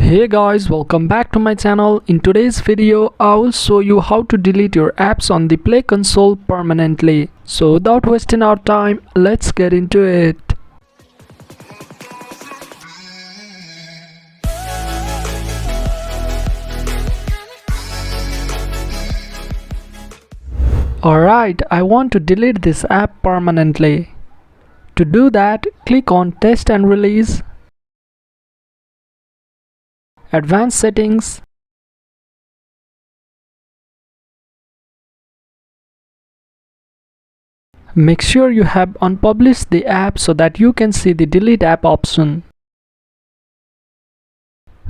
Hey guys, welcome back to my channel. In today's video, I will show you how to delete your apps on the Play console permanently. So without wasting our time, let's get into it. Alright, I want to delete this app permanently. To do that, click on Test and Release, Advanced Settings, make sure you have unpublished the app so that you can see the Delete App option.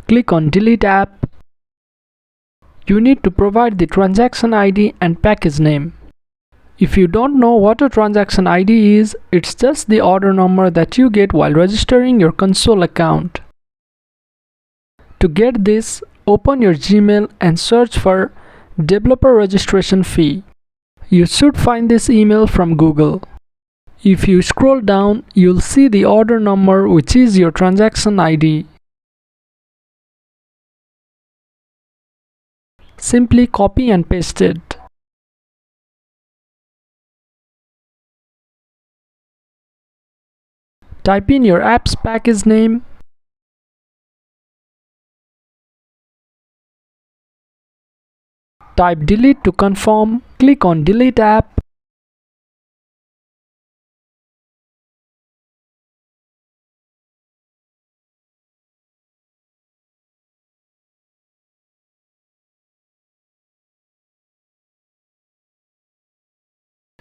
Click on Delete App. You need to provide the transaction ID and package name. If you don't know what a transaction ID is, it's just the order number that you get while registering your console account. To get this, open your Gmail and search for Developer Registration Fee. You should find this email from Google. If you scroll down, you'll see the order number, which is your transaction ID. Simply copy and paste it. Type in your app's package name, type delete to confirm, click on Delete App.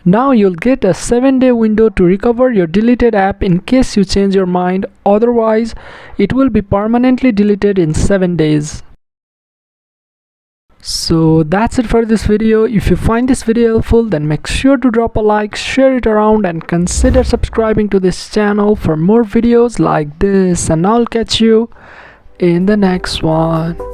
Now you'll get a 7-day window to recover your deleted app in case you change your mind, otherwise it will be permanently deleted in 7 days. So that's it for this video. If you find this video helpful, then make sure to drop a like, share it around, and consider subscribing to this channel for more videos like this, and I'll catch you in the next one.